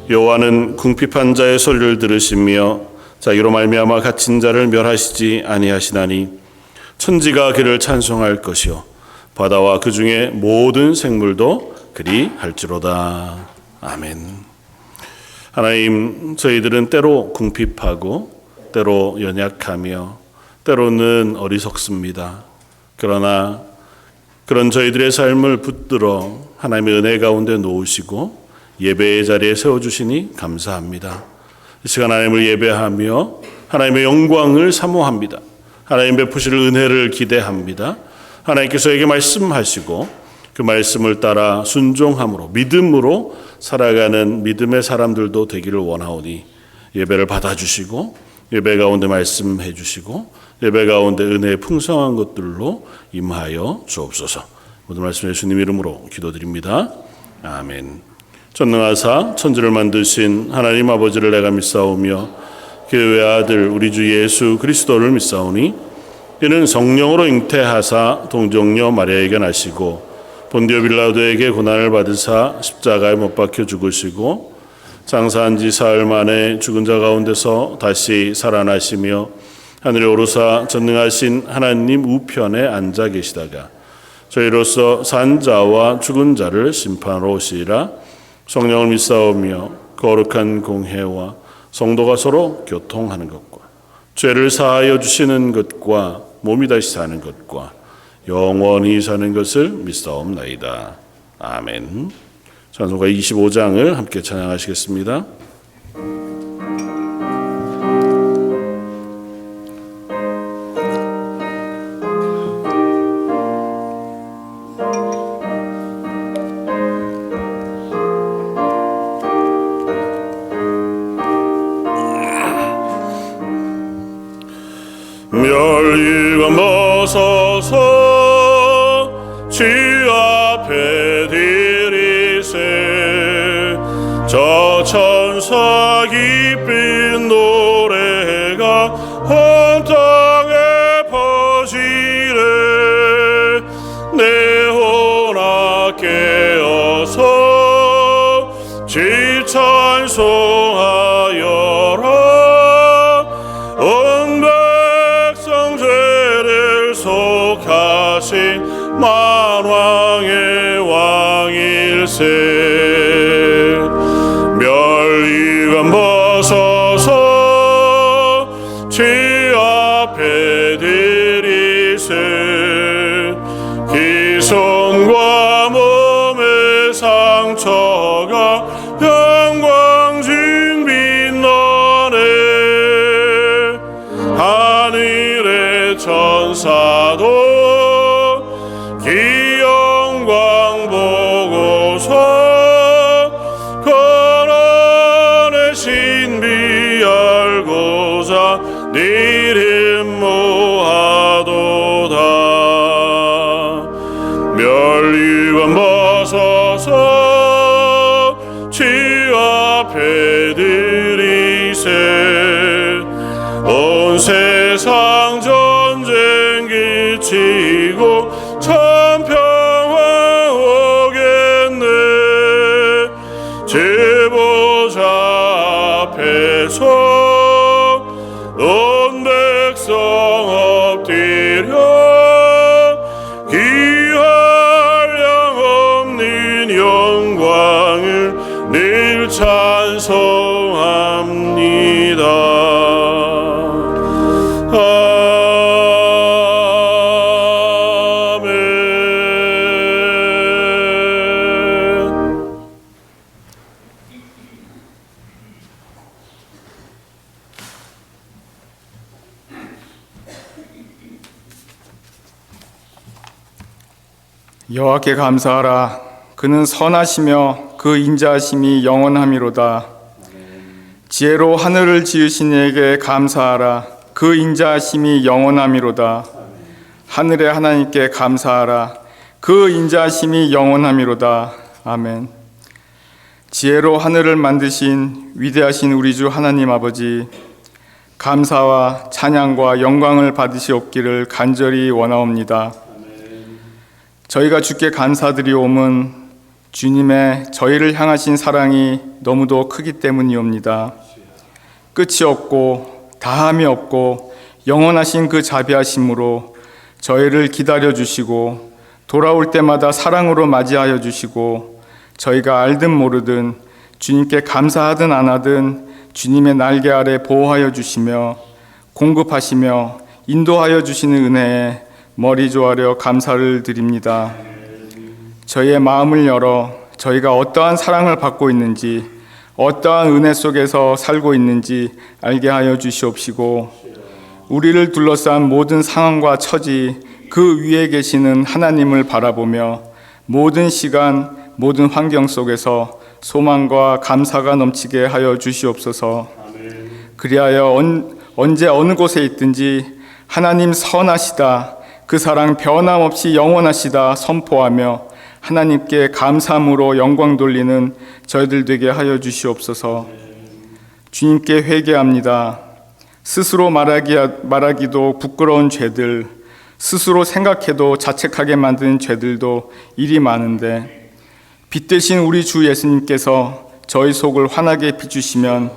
여호와는 궁핍한 자의 소리를 들으시며 자기로 말미암아 갇힌 자를 멸하시지 아니하시나니 천지가 그를 찬송할 것이요 바다와 그 중에 모든 생물도 그리 할지로다. 아멘. 하나님, 저희들은 때로 궁핍하고 때로 연약하며 때로는 어리석습니다. 그러나 그런 저희들의 삶을 붙들어 하나님의 은혜 가운데 놓으시고 예배의 자리에 세워주시니 감사합니다. 이 시간 하나님을 예배하며 하나님의 영광을 사모합니다. 하나님 베푸실 은혜를 기대합니다. 하나님께서 에게 말씀하시고 그 말씀을 따라 순종함으로 믿음으로 살아가는 믿음의 사람들도 되기를 원하오니 예배를 받아주시고 예배 가운데 말씀해 주시고 예배 가운데 은혜의 풍성한 것들로 임하여 주옵소서. 모든 말씀 예수님 이름으로 기도드립니다. 아멘. 전능하사 천지를 만드신 하나님 아버지를 내가 믿사오며 그의 외아들 우리 주 예수 그리스도를 믿사오니 이는 성령으로 잉태하사 동정녀 마리아에게 나시고 본디오 빌라도에게 고난을 받으사 십자가에 못 박혀 죽으시고 장사한 지 사흘 만에 죽은 자 가운데서 다시 살아나시며 하늘에 오르사 전능하신 하나님 우편에 앉아 계시다가 저희로서 산 자와 죽은 자를 심판하러 오시리라. 성령을 믿사오며 거룩한 공회와 성도가 서로 교통하는 것과 죄를 사하여 주시는 것과 몸이 다시 사는 것과 영원히 사는 것을 믿사옵나이다. 아멘. 찬송가 25장을 함께 찬양하시겠습니다. 멸류관 벗어서 주 앞에 드리세 저 천사 기쁜 노래가 온 땅에 퍼지네 내 혼아 깨어서 주 찬송하여라 온 백성 죄를 속하신 만왕의 왕일세 멸류관 벗어서 주 앞에 드리세 그 손과 몸의 상처가 영광 중 빛나네 하늘의 천사도 그 영광 보고서 고난의 신비 알고자 네 이름 모아도다 멸류관 벗어서 주 앞에 드리세 온 세상 전쟁 그치고 천평화 오겠네 제보자 앞에서 온 백성 엎드려 귀할 양 없는 영광을 늘 찬송합니다. 여호와께 감사하라. 그는 선하시며 그 인자하심이 영원함이로다. 지혜로 하늘을 지으신 이에게 감사하라. 그 인자하심이 영원함이로다. 하늘의 하나님께 감사하라. 그 인자하심이 영원함이로다. 아멘. 지혜로 하늘을 만드신 위대하신 우리 주 하나님 아버지, 감사와 찬양과 영광을 받으시옵기를 간절히 원하옵니다. 저희가 주께 감사드리옴은 주님의 저희를 향하신 사랑이 너무도 크기 때문이옵니다. 끝이 없고 다함이 없고 영원하신 그 자비하심으로 저희를 기다려 주시고 돌아올 때마다 사랑으로 맞이하여 주시고 저희가 알든 모르든 주님께 감사하든 안 하든 주님의 날개 아래 보호하여 주시며 공급하시며 인도하여 주시는 은혜에 머리 조아려 감사를 드립니다. 저희의 마음을 열어 저희가 어떠한 사랑을 받고 있는지 어떠한 은혜 속에서 살고 있는지 알게 하여 주시옵시고 우리를 둘러싼 모든 상황과 처지 그 위에 계시는 하나님을 바라보며 모든 시간 모든 환경 속에서 소망과 감사가 넘치게 하여 주시옵소서. 그리하여 언제 어느 곳에 있든지 하나님 선하시다 그 사랑 변함없이 영원하시다 선포하며 하나님께 감사함으로 영광 돌리는 저희들 되게 하여 주시옵소서. 주님께 회개합니다. 스스로 말하기도 부끄러운 죄들, 스스로 생각해도 자책하게 만드는 죄들도 일이 많은데 빛 대신 우리 주 예수님께서 저희 속을 환하게 비추시면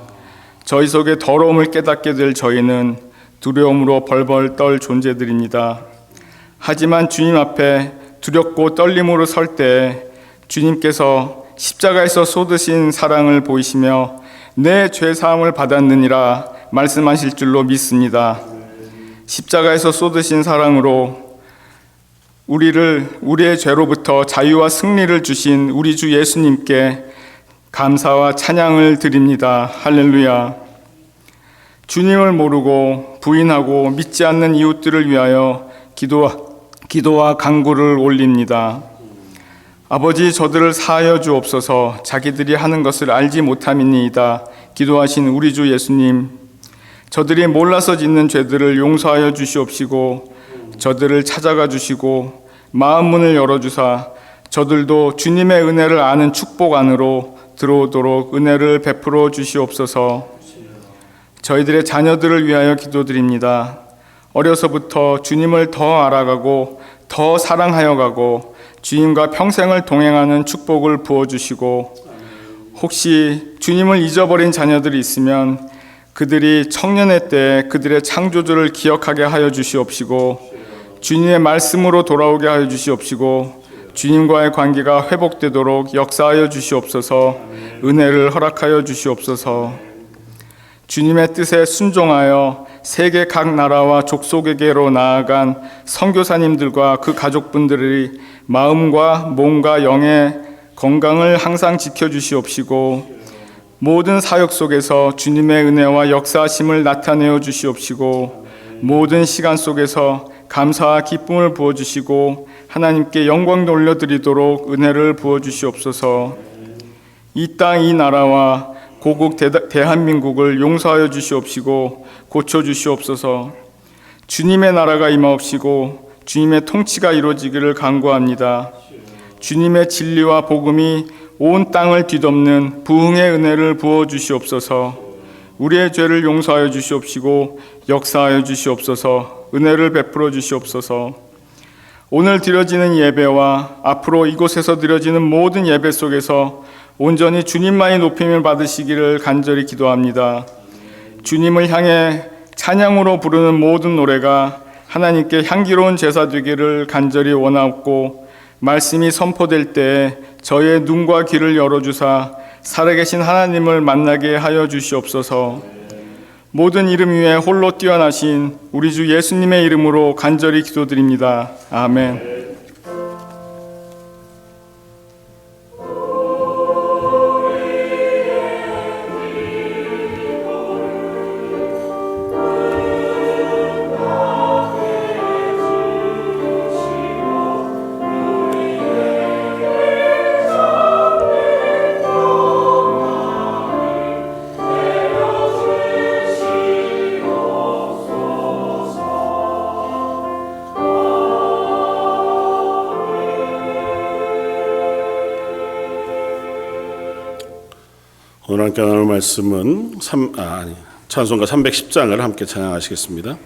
저희 속의 더러움을 깨닫게 될 저희는 두려움으로 벌벌 떨 존재들입니다. 하지만 주님 앞에 두렵고 떨림으로 설 때 주님께서 십자가에서 쏟으신 사랑을 보이시며 내 죄사함을 받았느니라 말씀하실 줄로 믿습니다. 십자가에서 쏟으신 사랑으로 우리의 죄로부터 자유와 승리를 주신 우리 주 예수님께 감사와 찬양을 드립니다. 할렐루야. 주님을 모르고 부인하고 믿지 않는 이웃들을 위하여 기도와 간구를 올립니다. 아버지, 저들을 사하여 주옵소서. 자기들이 하는 것을 알지 못함이니이다. 기도하신 우리 주 예수님, 저들이 몰라서 짓는 죄들을 용서하여 주시옵시고 저들을 찾아가 주시고 마음 문을 열어주사 저들도 주님의 은혜를 아는 축복 안으로 들어오도록 은혜를 베풀어 주시옵소서. 저희들의 자녀들을 위하여 기도드립니다. 어려서부터 주님을 더 알아가고 더 사랑하여 가고 주님과 평생을 동행하는 축복을 부어주시고 혹시 주님을 잊어버린 자녀들이 있으면 그들이 청년의 때 그들의 창조주를 기억하게 하여 주시옵시고 주님의 말씀으로 돌아오게 하여 주시옵시고 주님과의 관계가 회복되도록 역사하여 주시옵소서. 은혜를 허락하여 주시옵소서. 주님의 뜻에 순종하여 세계 각 나라와 족속에게로 나아간 선교사님들과 그 가족분들의 마음과 몸과 영의 건강을 항상 지켜주시옵시고 모든 사역 속에서 주님의 은혜와 역사하심을 나타내어 주시옵시고 모든 시간 속에서 감사와 기쁨을 부어주시고 하나님께 영광 돌려드리도록 은혜를 부어주시옵소서. 이 땅 이 나라와 고국 대한민국을 용서하여 주시옵시고 고쳐주시옵소서. 주님의 나라가 임하옵시고 주님의 통치가 이루어지기를 간구합니다. 주님의 진리와 복음이 온 땅을 뒤덮는 부흥의 은혜를 부어주시옵소서. 우리의 죄를 용서하여 주시옵시고 역사하여 주시옵소서. 은혜를 베풀어 주시옵소서. 오늘 드려지는 예배와 앞으로 이곳에서 드려지는 모든 예배 속에서 온전히 주님만이 높임을 받으시기를 간절히 기도합니다. 주님을 향해 찬양으로 부르는 모든 노래가 하나님께 향기로운 제사 되기를 간절히 원하옵고 말씀이 선포될 때 저의 눈과 귀를 열어주사 살아계신 하나님을 만나게 하여 주시옵소서. 모든 이름 위에 홀로 뛰어나신 우리 주 예수님의 이름으로 간절히 기도드립니다. 아멘. 오늘 함께 나눌 말씀은 찬송가 310장을 함께 찬양하시겠습니다.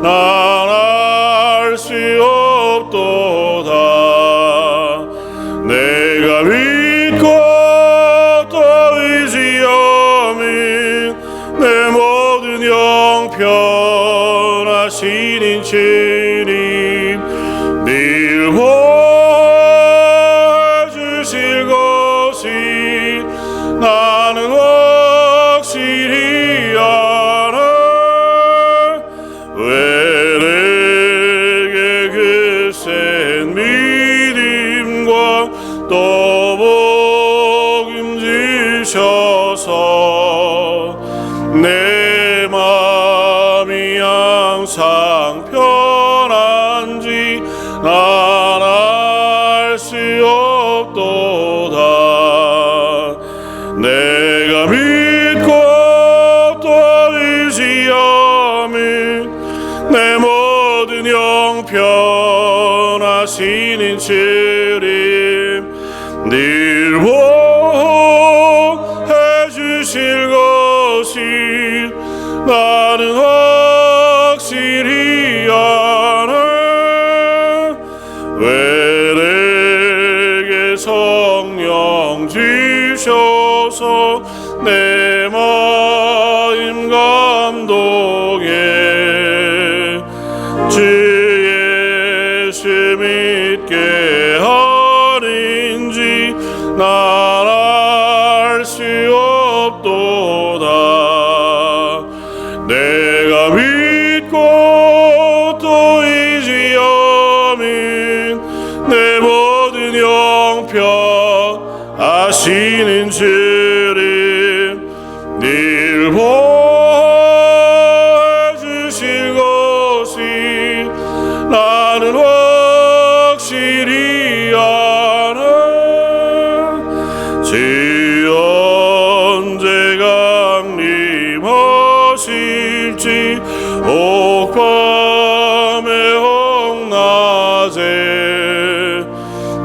난 알 수 없도다. 내가 믿고 또 의지함이 내 모든 형편하시는 주님 늘 보호해 주실 것이 나는 확실히 알아. 왜 내게 그 센 믿음과 또 복음 주셔서 내 마음이 항상 편한지 난 알 수 없도다. 내가 믿고 또 의지함이 내 모든 형편하시는 주님 늘 보호해 주실 것이 나는 확실히 알아. 왜 내게 성령 주셔서 내 마음 감동해 주 예수 믿게 하는지 난 알 수 없도다. 내가 믿고 또 의지함이 내 모든 형편하시는 주님 늘 보호해 주실 것이 나는 확실히 알아. 주 언제 강림하실지 옥밤의 홍낮에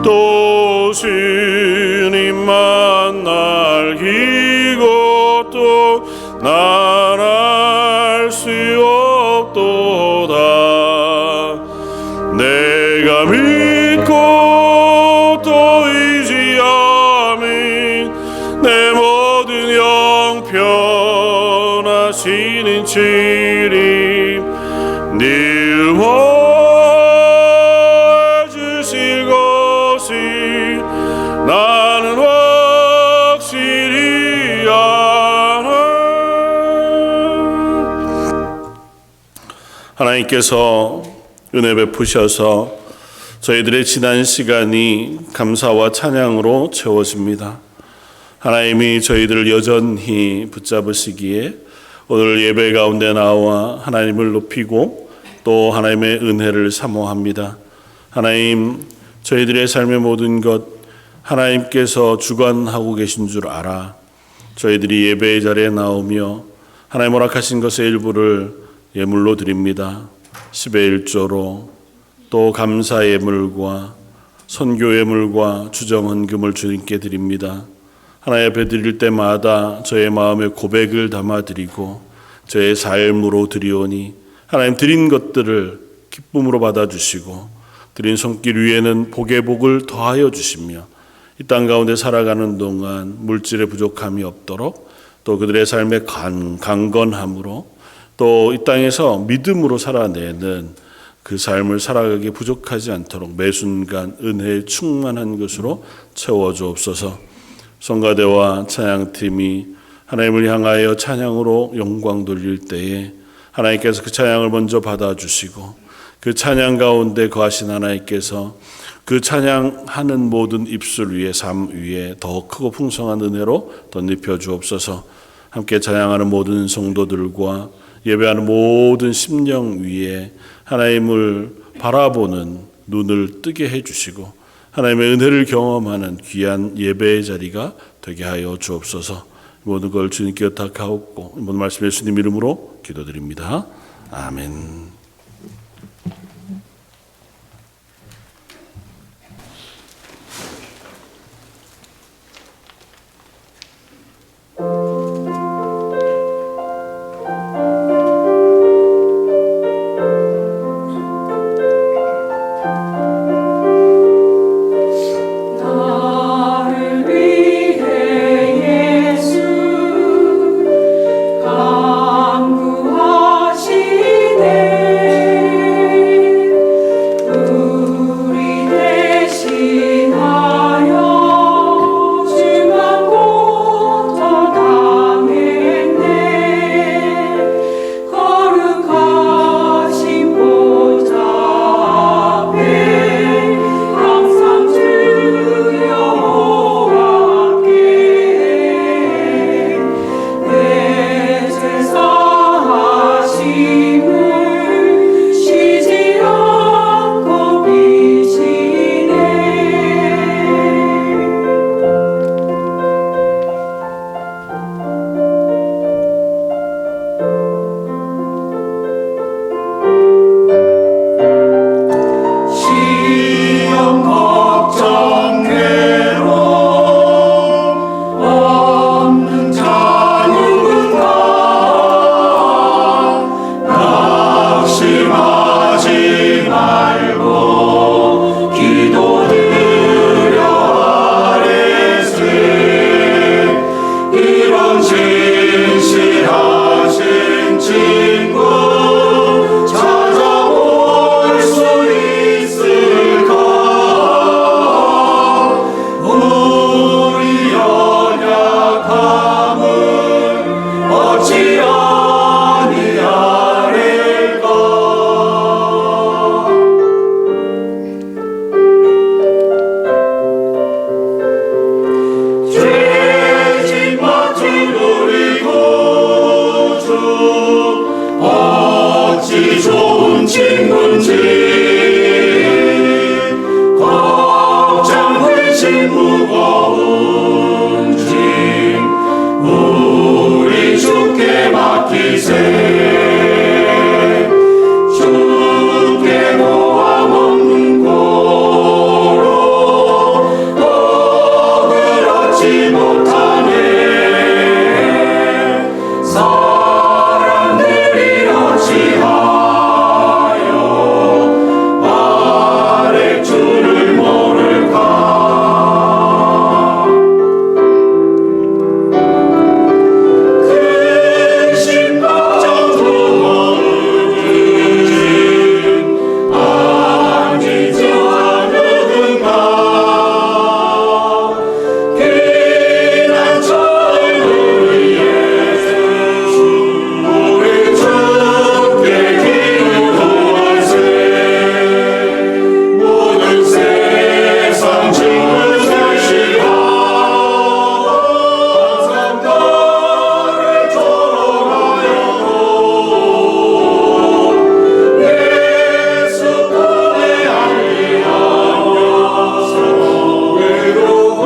또 주님 만날 이것도 난 알 수 없도다. 내가 믿고 또 의지함이 내 모든 형편하시는 주님 늘 보호해 주실 것이 나는 확실히 알아. 하나님께서 은혜 베푸셔서 저희들의 지난 시간이 감사와 찬양으로 채워집니다. 하나님이 저희들을 여전히 붙잡으시기에 오늘 예배 가운데 나와 하나님을 높이고 또 하나님의 은혜를 사모합니다. 하나님, 저희들의 삶의 모든 것 하나님께서 주관하고 계신 줄 알아 저희들이 예배의 자리에 나오며 하나님 허락하신 것의 일부를 예물로 드립니다. 10의 1조로 또 감사 예물과 선교 예물과 주정헌금을 주님께 드립니다. 하나님 앞에 드릴 때마다 저의 마음의 고백을 담아드리고 저의 삶으로 드리오니 하나님 드린 것들을 기쁨으로 받아주시고 드린 손길 위에는 복의 복을 더하여 주시며 이 땅 가운데 살아가는 동안 물질의 부족함이 없도록 또 그들의 삶의 강건함으로 또 이 땅에서 믿음으로 살아내는 그 삶을 살아가기 부족하지 않도록 매 순간 은혜에 충만한 것으로 채워주옵소서. 성가대와 찬양팀이 하나님을 향하여 찬양으로 영광 돌릴 때에 하나님께서 그 찬양을 먼저 받아주시고 그 찬양 가운데 거하신 하나님께서 그 찬양하는 모든 입술 위에 삶 위에 더 크고 풍성한 은혜로 덧입혀 주옵소서. 함께 찬양하는 모든 성도들과 예배하는 모든 심령 위에 하나님을 바라보는 눈을 뜨게 해주시고 하나님의 은혜를 경험하는 귀한 예배의 자리가 되게 하여 주옵소서. 모든 걸 주님께 의탁하옵고 모든 말씀 예수님 이름으로 기도드립니다. 아멘. 같이 좋은 친구인지 걱정 근심 무거운지 우리 주께 맡기세. 주께 모함 없는 고로 복을 얻지 못하네. 사람들이 어찌하여 아래 주를 모를까. 근심 걱정 무거운지 아니지 않은가. 피난처를 위해 우리 주께 기도하세. 모든 세상 짐을 멸시하고 상가를 조롱하여도 예수 품에 안리하면서 외로운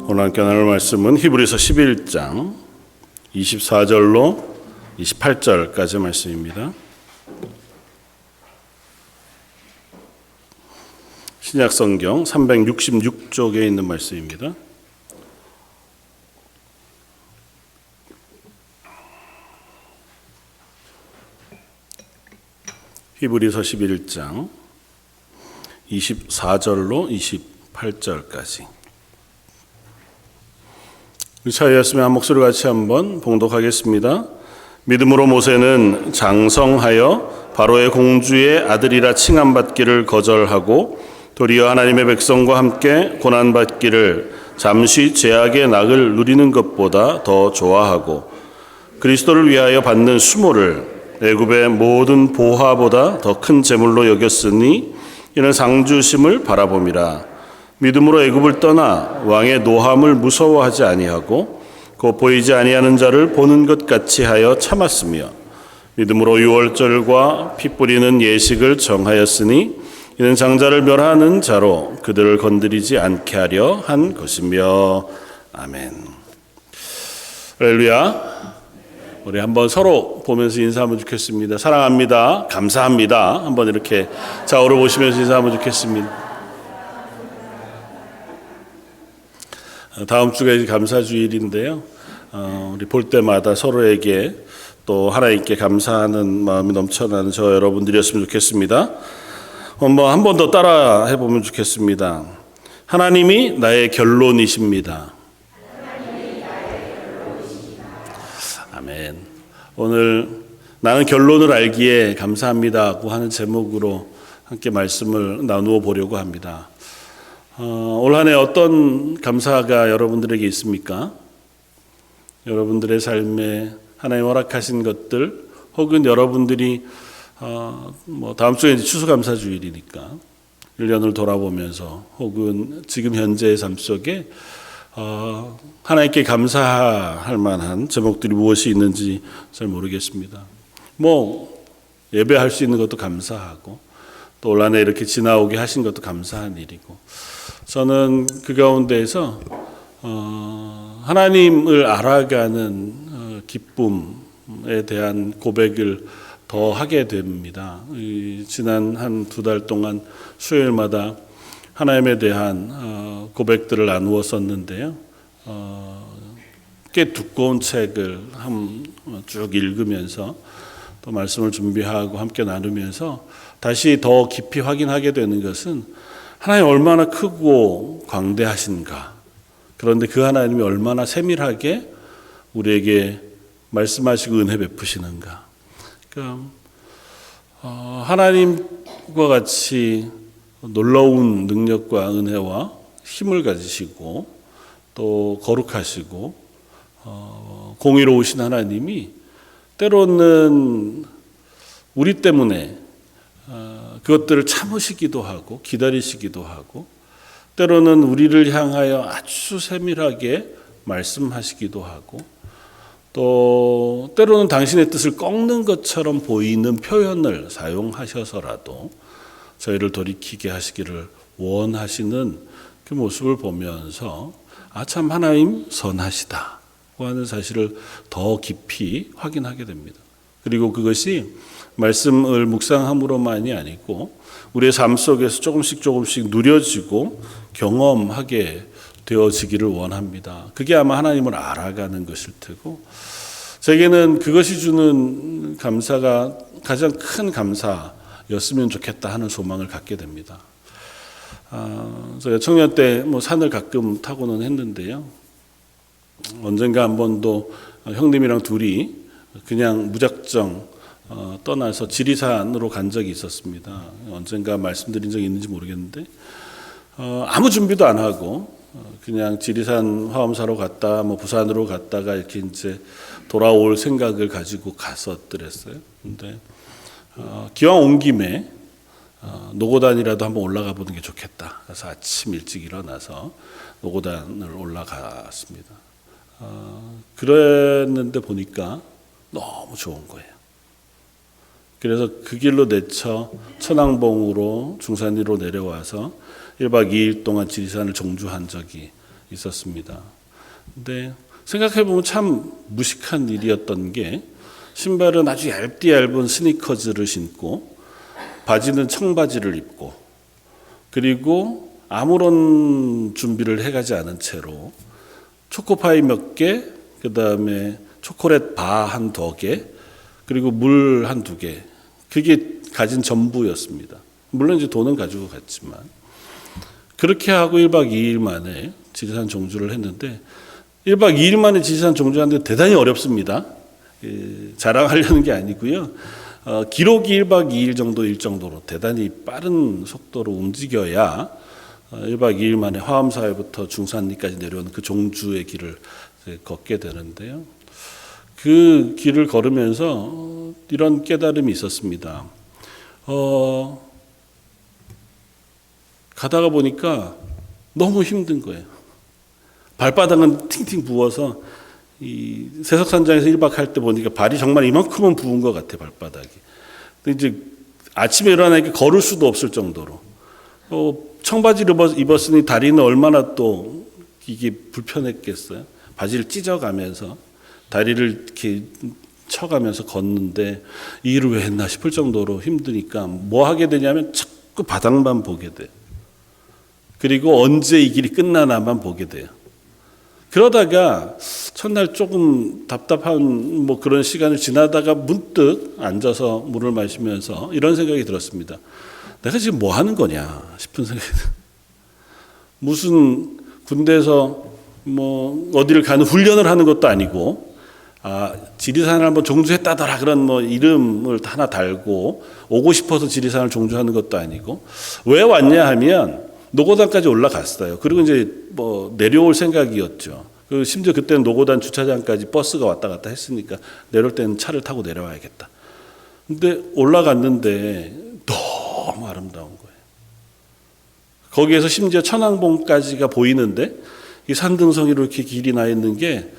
오늘 함께 나눌 말씀은 히브리서 11장 24절로 28절까지 말씀입니다. 신약성경 366쪽에 있는 말씀입니다. 히브리서 11장 24절로 28절까지 우리 차이였으면 한 목소리 같이 한번 봉독하겠습니다. 믿음으로 모세는 장성하여 바로의 공주의 아들이라 칭함받기를 거절하고 도리어 하나님의 백성과 함께 고난받기를 잠시 죄악의 낙을 누리는 것보다 더 좋아하고 그리스도를 위하여 받는 수모를 애굽의 모든 보화보다 더 큰 재물로 여겼으니 이는 상주심을 바라봄이라. 믿음으로 애굽을 떠나 왕의 노함을 무서워하지 아니하고 곧 보이지 아니하는 자를 보는 것 같이 하여 참았으며 믿음으로 유월절과 피 뿌리는 예식을 정하였으니 이는 장자를 멸하는 자로 그들을 건드리지 않게 하려 한 것이며. 아멘. 할렐루야. 우리 한번 서로 보면서 인사하면 좋겠습니다. 사랑합니다. 감사합니다. 한번 이렇게 좌우로 보시면서 인사하면 좋겠습니다. 다음 주가 이제 감사주일인데요. 우리 볼 때마다 서로에게 또 하나님께 감사하는 마음이 넘쳐나는 저 여러분들이었으면 좋겠습니다. 한 번 더 따라 해보면 좋겠습니다. 하나님이 나의 결론이십니다. 아멘. 오늘 나는 결론을 알기에 감사합니다고 하는 제목으로 함께 말씀을 나누어 보려고 합니다. 올 한 해 어떤 감사가 여러분들에게 있습니까? 여러분들의 삶에 하나님 허락하신 것들 혹은 여러분들이 다음 주에 이제 추수감사주일이니까 1년을 돌아보면서 혹은 지금 현재의 삶 속에 하나님께 감사할 만한 제목들이 무엇이 있는지 잘 모르겠습니다. 예배할 수 있는 것도 감사하고 또 올 한 해 이렇게 지나오게 하신 것도 감사한 일이고 저는 그 가운데에서 하나님을 알아가는 기쁨에 대한 고백을 더 하게 됩니다. 지난 한 두 달 동안 수요일마다 하나님에 대한 고백들을 나누었었는데요. 꽤 두꺼운 책을 쭉 읽으면서 또 말씀을 준비하고 함께 나누면서 다시 더 깊이 확인하게 되는 것은 하나님 얼마나 크고 광대하신가. 그런데 그 하나님이 얼마나 세밀하게 우리에게 말씀하시고 은혜 베푸시는가. 그러니까 하나님과 같이 놀라운 능력과 은혜와 힘을 가지시고 또 거룩하시고 공의로우신 하나님이 때로는 우리 때문에 그것들을 참으시기도 하고 기다리시기도 하고 때로는 우리를 향하여 아주 세밀하게 말씀하시기도 하고 또 때로는 당신의 뜻을 꺾는 것처럼 보이는 표현을 사용하셔서라도 저희를 돌이키게 하시기를 원하시는 그 모습을 보면서 참 하나님 선하시다고 하는 사실을 더 깊이 확인하게 됩니다. 그리고 그것이 말씀을 묵상함으로만이 아니고 우리의 삶 속에서 조금씩 누려지고 경험하게 되어지기를 원합니다. 그게 아마 하나님을 알아가는 것일 테고 제게는 그것이 주는 감사가 가장 큰 감사였으면 좋겠다 하는 소망을 갖게 됩니다. 제가 청년 때 산을 가끔 타고는 했는데요. 언젠가 한 번도 형님이랑 둘이 그냥 무작정 떠나서 지리산으로 간 적이 있었습니다. 언젠가 말씀드린 적이 있는지 모르겠는데 아무 준비도 안 하고 그냥 지리산 화엄사로 갔다 부산으로 갔다가 이렇게 이제 돌아올 생각을 가지고 갔었더랬어요. 근데 기왕 온 김에 노고단이라도 한번 올라가 보는 게 좋겠다. 그래서 아침 일찍 일어나서 노고단을 올라갔습니다. 그랬는데 보니까 너무 좋은 거예요. 그래서 그 길로 내쳐 천왕봉으로 중산리로 내려와서 1박 2일 동안 지리산을 종주한 적이 있었습니다. 근데 생각해보면 참 무식한 일이었던 게 신발은 아주 얇은 스니커즈를 신고 바지는 청바지를 입고 그리고 아무런 준비를 해가지 않은 채로 초코파이 몇 개, 그 다음에 초콜릿 바 한두 개, 그리고 물 한두 개. 그게 가진 전부였습니다. 물론 이제 돈은 가지고 갔지만. 그렇게 하고 1박 2일 만에 지리산 종주를 했는데 1박 2일 만에 지리산 종주하는데 대단히 어렵습니다. 자랑하려는 게 아니고요. 기록이 1박 2일 정도일 정도로 대단히 빠른 속도로 움직여야 1박 2일 만에 화엄사회부터 중산리까지 내려오는 그 종주의 길을 걷게 되는데요. 그 길을 걸으면서 이런 깨달음이 있었습니다. 가다가 보니까 너무 힘든 거예요. 발바닥은 팅팅 부어서 이 세석산장에서 1박 할 때 보니까 발이 정말 이만큼은 부은 것 같아요, 발바닥이. 근데 이제 아침에 일어나니까 걸을 수도 없을 정도로. 청바지를 입었으니 다리는 얼마나 또 이게 불편했겠어요. 바지를 찢어가면서 다리를 이렇게 쳐가면서 걷는데 이 일을 왜 했나 싶을 정도로 힘드니까 뭐 하게 되냐면 자꾸 바닥만 보게 돼요. 그리고 언제 이 길이 끝나나만 보게 돼요. 그러다가 첫날 조금 답답한 그런 시간을 지나다가 문득 앉아서 물을 마시면서 이런 생각이 들었습니다. 내가 지금 뭐 하는 거냐 싶은 생각이 들어요. 무슨 군대에서 어디를 가는 훈련을 하는 것도 아니고 지리산을 한번 종주했다더라 그런 이름을 하나 달고 오고 싶어서 지리산을 종주하는 것도 아니고 왜 왔냐 하면 노고단까지 올라갔어요. 그리고 이제 내려올 생각이었죠. 심지어 그때는 노고단 주차장까지 버스가 왔다 갔다 했으니까 내려올 때는 차를 타고 내려와야겠다. 근데 올라갔는데 너무 아름다운 거예요. 거기에서 심지어 천왕봉까지가 보이는데 이 산등성이로 이렇게 길이 나 있는 게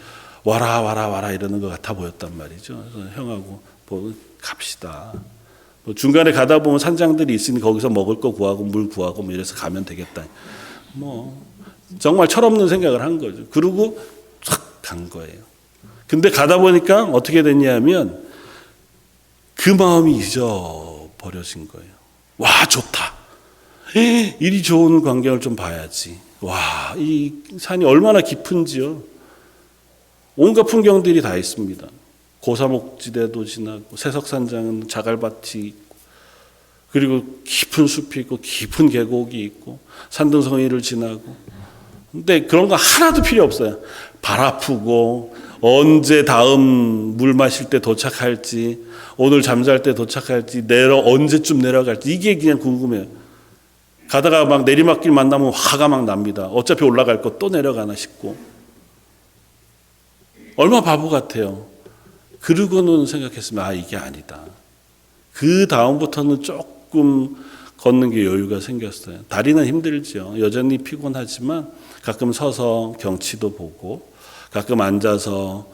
와라 이러는 것 같아 보였단 말이죠. 그래서 형하고 갑시다. 중간에 가다 보면 산장들이 있으니 거기서 먹을 거 구하고 물 구하고 이래서 가면 되겠다. 정말 철없는 생각을 한 거죠. 그러고 싹 간 거예요. 근데 가다 보니까 어떻게 됐냐면 그 마음이 잊어버려진 거예요. 와, 좋다. 이리 좋은 광경을 좀 봐야지. 와, 이 산이 얼마나 깊은지요. 온갖 풍경들이 다 있습니다. 고사목지대도 지나고 세석산장은 자갈밭이 있고 그리고 깊은 숲이 있고 깊은 계곡이 있고 산등성이를 지나고. 근데 그런 거 하나도 필요 없어요. 발 아프고 언제 다음 물 마실 때 도착할지, 오늘 잠잘 때 도착할지, 언제쯤 내려갈지 이게 그냥 궁금해요. 가다가 막 내리막길 만나면 화가 막 납니다. 어차피 올라갈 거 또 내려가나 싶고. 얼마 바보 같아요. 그러고는 생각했으면 이게 아니다. 그 다음부터는 조금 걷는 게 여유가 생겼어요. 다리는 힘들죠. 여전히 피곤하지만 가끔 서서 경치도 보고 가끔 앉아서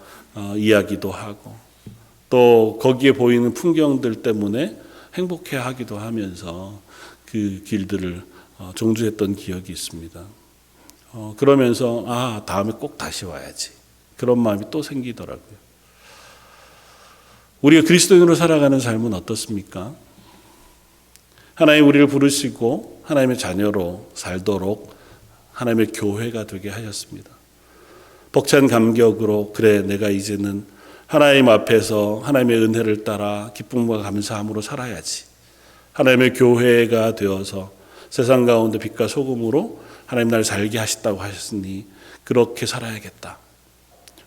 이야기도 하고 또 거기에 보이는 풍경들 때문에 행복해하기도 하면서 그 길들을 종주했던 기억이 있습니다. 그러면서 다음에 꼭 다시 와야지. 그런 마음이 또 생기더라고요. 우리가 그리스도인으로 살아가는 삶은 어떻습니까? 하나님 우리를 부르시고 하나님의 자녀로 살도록 하나님의 교회가 되게 하셨습니다. 벅찬 감격으로 그래 내가 이제는 하나님 앞에서 하나님의 은혜를 따라 기쁨과 감사함으로 살아야지. 하나님의 교회가 되어서 세상 가운데 빛과 소금으로 하나님 나를 살게 하셨다고 하셨으니 그렇게 살아야겠다.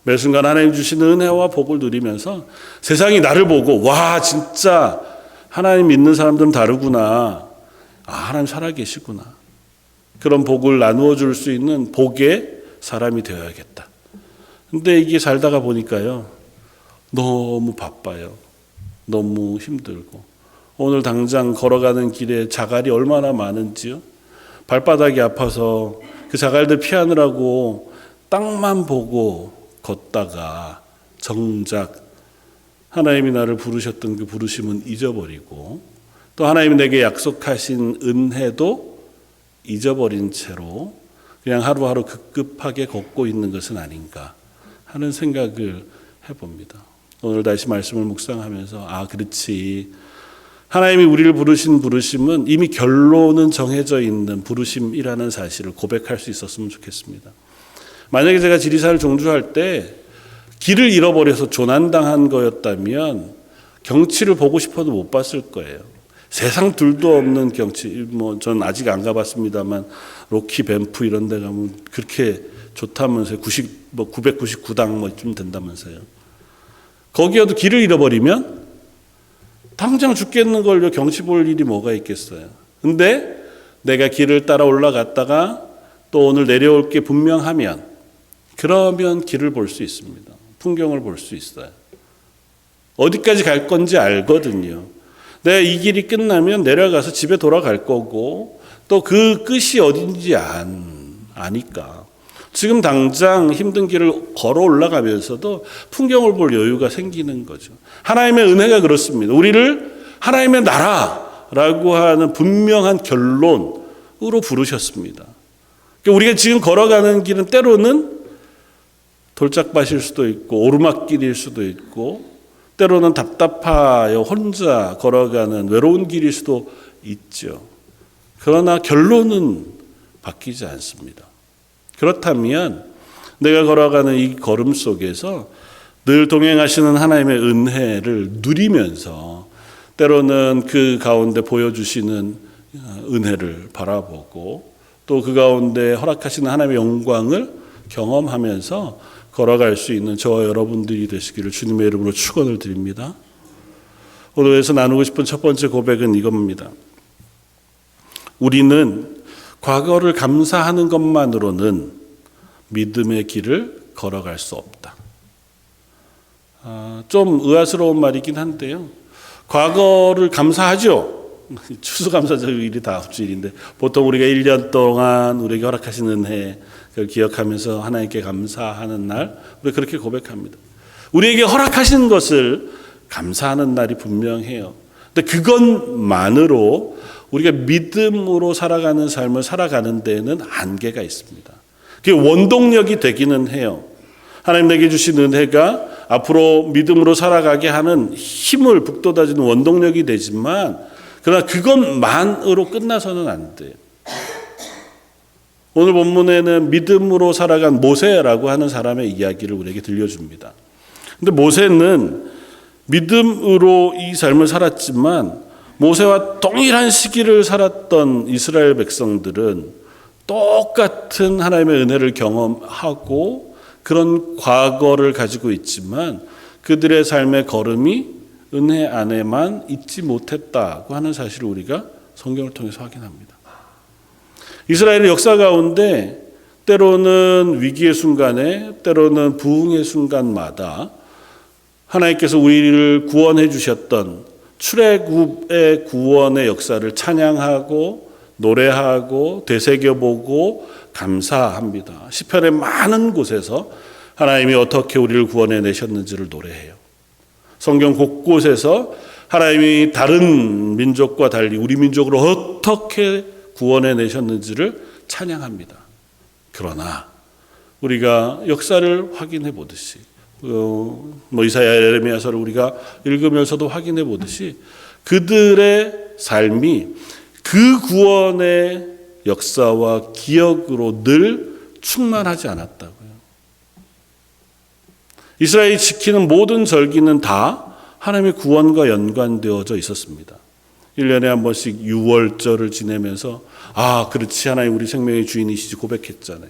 매 순간 하나님 주시는 은혜와 복을 누리면서 세상이 나를 보고 와 진짜 하나님 믿는 사람들은 다르구나. 하나님 살아계시구나. 그런 복을 나누어 줄 수 있는 복의 사람이 되어야겠다. 근데 이게 살다가 보니까요. 너무 바빠요. 너무 힘들고. 오늘 당장 걸어가는 길에 자갈이 얼마나 많은지요. 발바닥이 아파서 그 자갈들 피하느라고 땅만 보고 걷다가 정작 하나님이 나를 부르셨던 그 부르심은 잊어버리고 또 하나님이 내게 약속하신 은혜도 잊어버린 채로 그냥 하루하루 급급하게 걷고 있는 것은 아닌가 하는 생각을 해봅니다. 오늘 다시 말씀을 묵상하면서 그렇지. 하나님이 우리를 부르신 부르심은 이미 결론은 정해져 있는 부르심이라는 사실을 고백할 수 있었으면 좋겠습니다. 만약에 제가 지리산을 종주할 때 길을 잃어버려서 조난당한 거였다면 경치를 보고 싶어도 못 봤을 거예요. 세상 둘도 없는 경치, 전 아직 안 가봤습니다만 로키 밴프 이런 데 가면 그렇게 좋다면서요. 999당 좀 된다면서요. 거기에도 길을 잃어버리면 당장 죽겠는 걸요. 경치 볼 일이 뭐가 있겠어요. 근데 내가 길을 따라 올라갔다가 또 오늘 내려올 게 분명하면 그러면 길을 볼 수 있습니다. 풍경을 볼 수 있어요. 어디까지 갈 건지 알거든요. 내가 이 길이 끝나면 내려가서 집에 돌아갈 거고 또 그 끝이 어딘지 아니까 지금 당장 힘든 길을 걸어 올라가면서도 풍경을 볼 여유가 생기는 거죠. 하나님의 은혜가 그렇습니다. 우리를 하나님의 나라라고 하는 분명한 결론으로 부르셨습니다. 우리가 지금 걸어가는 길은 때로는 돌짝밭일 수도 있고 오르막길일 수도 있고 때로는 답답하여 혼자 걸어가는 외로운 길일 수도 있죠. 그러나 결론은 바뀌지 않습니다. 그렇다면 내가 걸어가는 이 걸음 속에서 늘 동행하시는 하나님의 은혜를 누리면서 때로는 그 가운데 보여주시는 은혜를 바라보고 또 그 가운데 허락하시는 하나님의 영광을 경험하면서 걸어갈 수 있는 저와 여러분들이 되시기를 주님의 이름으로 축원을 드립니다. 오늘에서 나누고 싶은 첫 번째 고백은 이겁니다. 우리는 과거를 감사하는 것만으로는 믿음의 길을 걸어갈 수 없다. 좀 의아스러운 말이긴 한데요. 과거를 감사하죠. 추수감사절이 다음 주일인데 보통 우리가 1년 동안 우리에게 허락하신 은혜를 기억하면서 하나님께 감사하는 날 우리 그렇게 고백합니다. 우리에게 허락하신 것을 감사하는 날이 분명해요. 근데 그것만으로 우리가 믿음으로 살아가는 삶을 살아가는 데에는 한계가 있습니다. 그게 원동력이 되기는 해요. 하나님 내게 주신 은혜가 앞으로 믿음으로 살아가게 하는 힘을 북돋아주는 원동력이 되지만 그러나 그것만으로 끝나서는 안 돼요. 오늘 본문에는 믿음으로 살아간 모세라고 하는 사람의 이야기를 우리에게 근데 모세는 믿음으로 이 삶을 살았지만 모세와 동일한 시기를 살았던 이스라엘 백성들은 똑같은 하나님의 은혜를 경험하고 그런 과거를 가지고 있지만 그들의 삶의 걸음이 은혜 안에만 있지 못했다고 하는 사실을 우리가 성경을 통해서 확인합니다. 이스라엘의 역사 가운데 때로는 위기의 순간에 때로는 부흥의 순간마다 하나님께서 우리를 구원해 주셨던 출애굽의 구원의 역사를 찬양하고 노래하고 되새겨보고 감사합니다. 시편의 많은 곳에서 하나님이 어떻게 우리를 구원해 내셨는지를 노래해요. 성경 곳곳에서 하나님이 다른 민족과 달리 우리 민족을 어떻게 구원해 내셨는지를 찬양합니다. 그러나 우리가 역사를 확인해 보듯이 이사야 예레미야서를 우리가 읽으면서도 확인해 보듯이 그들의 삶이 그 구원의 역사와 기억으로 늘 충만하지 않았다고요. 이스라엘이 지키는 모든 절기는 다 하나님의 구원과 연관되어져 있었습니다. 1년에 한 번씩 유월절을 지내면서 그렇지 하나님 우리 생명의 주인이시지 고백했잖아요.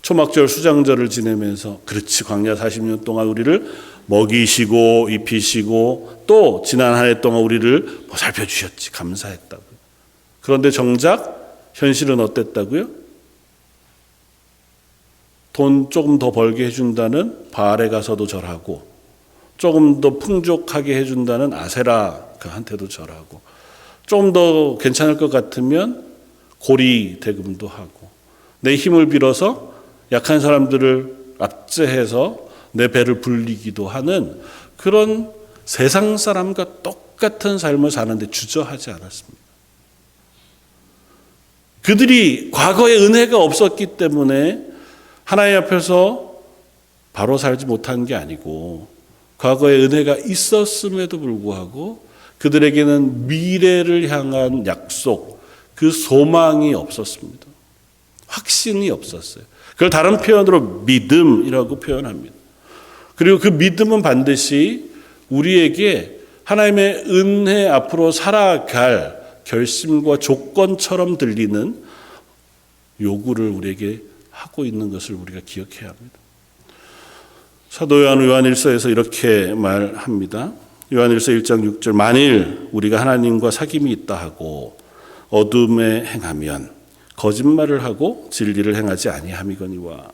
초막절 수장절을 지내면서 그렇지 광야 40년 동안 우리를 먹이시고 입히시고 또 지난 한 해 동안 우리를 보살펴 주셨지 감사했다고요. 그런데 정작 현실은 어땠다고요? 돈 조금 더 벌게 해준다는 바알에 가서도 절하고 조금 더 풍족하게 해준다는 아세라한테도 절하고 좀 더 괜찮을 것 같으면 고리 대금도 하고 내 힘을 빌어서 약한 사람들을 압제해서 내 배를 불리기도 하는 그런 세상 사람과 똑같은 삶을 사는데 주저하지 않았습니다. 그들이 과거에 은혜가 없었기 때문에 하나님 앞에서 바로 살지 못한 게 아니고 과거에 은혜가 있었음에도 불구하고 그들에게는 미래를 향한 약속, 그 소망이 없었습니다. 확신이 없었어요. 그걸 다른 표현으로 믿음이라고 표현합니다. 그리고 그 믿음은 반드시 우리에게 하나님의 은혜 앞으로 살아갈 결심과 조건처럼 들리는 요구를 우리에게 하고 있는 것을 우리가 기억해야 합니다. 사도 요한일서에서 이렇게 말합니다. 요한일서 1장 6절 만일 우리가 하나님과 사귐이 있다 하고 어둠에 행하면 거짓말을 하고 진리를 행하지 아니함이거니와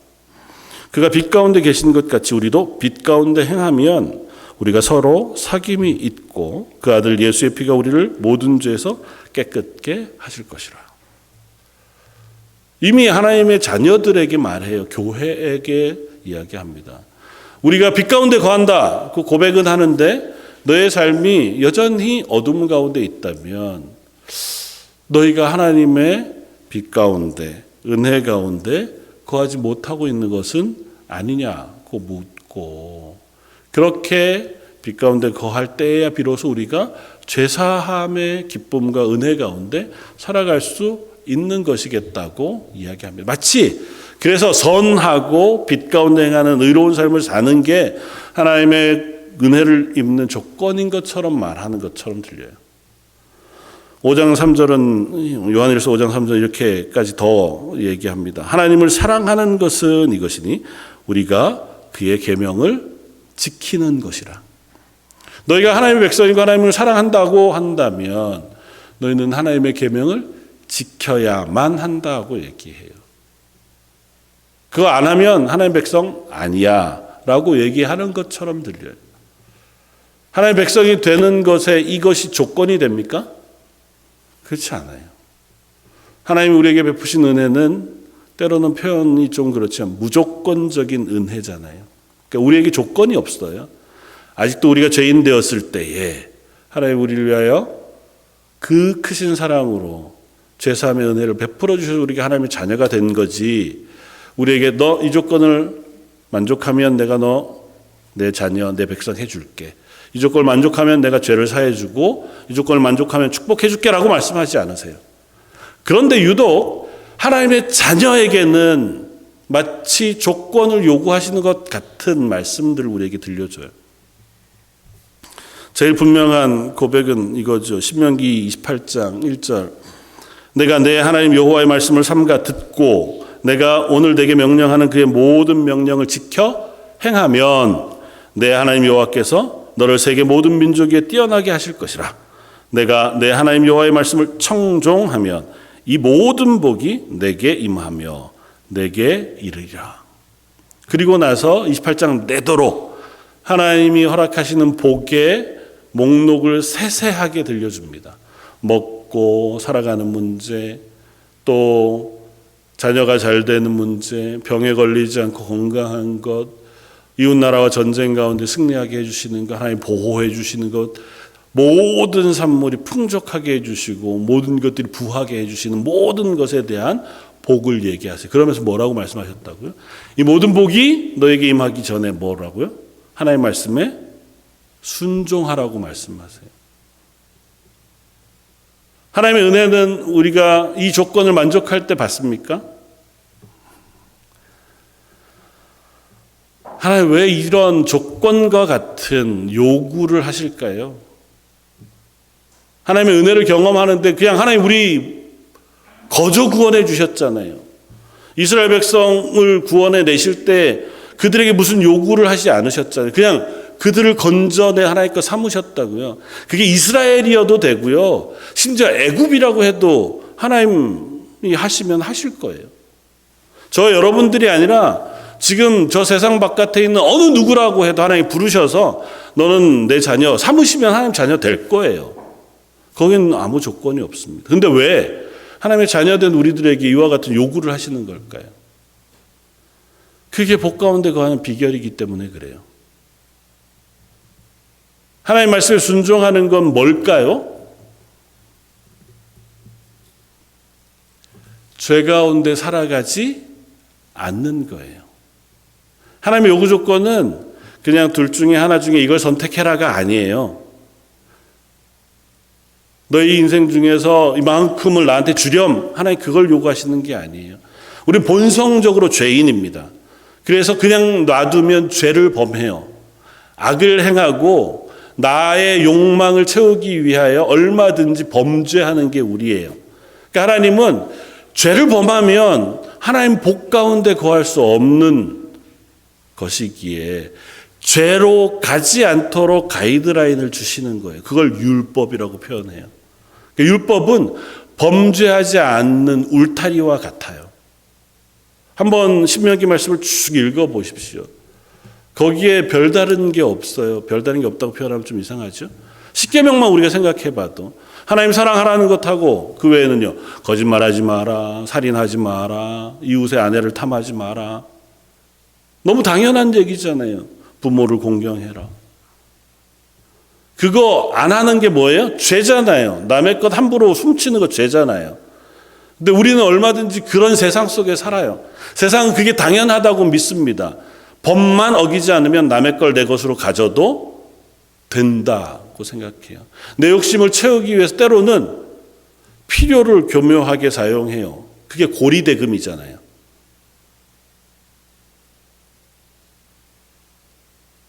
그가 빛 가운데 계신 것 같이 우리도 빛 가운데 행하면 우리가 서로 사귐이 있고 그 아들 예수의 피가 우리를 모든 죄에서 깨끗게 하실 것이라. 이미 하나님의 자녀들에게 말해요. 교회에게 이야기합니다. 우리가 빛 가운데 거한다. 그 고백은 하는데 너의 삶이 여전히 어둠 가운데 있다면 너희가 하나님의 빛 가운데 은혜 가운데 거하지 못하고 있는 것은 아니냐고 묻고 그렇게 빛 가운데 거할 때야 비로소 우리가 죄사함의 기쁨과 은혜 가운데 살아갈 수 있는 것이겠다고 이야기합니다. 마치 그래서 선하고 빛 가운데 행하는 의로운 삶을 사는 게 하나님의 은혜를 입는 조건인 것처럼 말하는 것처럼 들려요. 5장 3절은 요한일서 5장 3절 이렇게까지 더 얘기합니다. 하나님을 사랑하는 것은 이것이니 우리가 그의 계명을 지키는 것이라. 너희가 하나님의 백성이고 하나님을 사랑한다고 한다면 너희는 하나님의 계명을 지켜야만 한다고 얘기해요. 그거 안 하면 하나님의 백성 아니야 라고 얘기하는 것처럼 들려요. 하나님의 백성이 되는 것에 이것이 조건이 됩니까? 그렇지 않아요. 하나님이 우리에게 베푸신 은혜는 때로는 표현이 좀 그렇지만 무조건적인 은혜잖아요. 그러니까 우리에게 조건이 없어요. 아직도 우리가 죄인 되었을 때에 하나님 우리를 위하여 그 크신 사랑으로 죄사함의 은혜를 베풀어 주셔서 우리가 하나님의 자녀가 된 거지. 우리에게 너 이 조건을 만족하면 내가 너 내 자녀 내 백성 해줄게. 이 조건을 만족하면 내가 죄를 사해주고 이 조건을 만족하면 축복해줄게 라고 말씀하지 않으세요. 그런데 유독 하나님의 자녀에게는 마치 조건을 요구하시는 것 같은 말씀들을 우리에게 들려줘요. 제일 분명한 고백은 이거죠. 신명기 28장 1절. 내가 내 하나님 여호와의 말씀을 삼가 듣고 내가 오늘 내게 명령하는 그의 모든 명령을 지켜 행하면 내 하나님 여호와께서 너를 세계 모든 민족 위에 뛰어나게 하실 것이라. 내가 내 하나님 여호와의 말씀을 청종하면 이 모든 복이 내게 임하며 내게 이르리라. 그리고 나서 28장 내도록 하나님이 허락하시는 복의 목록을 세세하게 들려줍니다. 먹고 살아가는 문제, 또 자녀가 잘 되는 문제, 병에 걸리지 않고 건강한 것, 이웃나라와 전쟁 가운데 승리하게 해주시는 것, 하나님 보호해 주시는 것, 모든 산물이 풍족하게 해주시고 모든 것들이 부하게 해주시는 모든 것에 대한 복을 얘기하세요. 그러면서 뭐라고 말씀하셨다고요? 이 모든 복이 너에게 임하기 전에 뭐라고요? 하나님 말씀에 순종하라고 말씀하세요. 하나님의 은혜는 우리가 이 조건을 만족할 때 받습니까? 하나님 왜 이런 조건과 같은 요구를 하실까요? 하나님의 은혜를 경험하는데 그냥 하나님 우리 거저 구원해 주셨잖아요. 이스라엘 백성을 구원해 내실 때 그들에게 무슨 요구를 하시지 않으셨잖아요. 그냥 그들을 건져내 하나님 거 삼으셨다고요. 그게 이스라엘이어도 되고요. 심지어 애굽이라고 해도 하나님이 하시면 하실 거예요. 저 여러분들이 아니라 지금 저 세상 바깥에 있는 어느 누구라고 해도 하나님 부르셔서 너는 내 자녀 삼으시면 하나님 자녀 될 거예요. 거기는 아무 조건이 없습니다. 근데 왜 하나님의 자녀된 우리들에게 이와 같은 요구를 하시는 걸까요? 그게 복 가운데 거하는 비결이기 때문에 그래요. 하나님 말씀에 순종하는 건 뭘까요? 죄 가운데 살아가지 않는 거예요. 하나님의 요구 조건은 그냥 둘 중에 하나 중에 이걸 선택해라가 아니에요. 너희 인생 중에서 이만큼을 나한테 주렴. 하나님 그걸 요구하시는 게 아니에요. 우리 본성적으로 죄인입니다. 그래서 그냥 놔두면 죄를 범해요. 악을 행하고 나의 욕망을 채우기 위하여 얼마든지 범죄하는 게 우리예요. 그러니까 하나님은 죄를 범하면 하나님 복 가운데 거할 수 없는 것이기에 죄로 가지 않도록 가이드라인을 주시는 거예요. 그걸 율법이라고 표현해요. 율법은 범죄하지 않는 울타리와 같아요. 한번 신명기 말씀을 쭉 읽어보십시오. 거기에 별다른 게 없어요. 별다른 게 없다고 표현하면 좀 이상하죠. 10계명만 우리가 생각해봐도 하나님 사랑하라는 것하고 그 외에는요. 거짓말하지 마라, 살인하지 마라, 이웃의 아내를 탐하지 마라. 너무 당연한 얘기잖아요. 부모를 공경해라. 그거 안 하는 게 뭐예요? 죄잖아요. 남의 것 함부로 훔치는 거 죄잖아요. 근데 우리는 얼마든지 그런 세상 속에 살아요. 세상은 그게 당연하다고 믿습니다. 법만 어기지 않으면 남의 걸 내 것으로 가져도 된다고 생각해요. 내 욕심을 채우기 위해서 때로는 필요를 교묘하게 사용해요. 그게 고리대금이잖아요.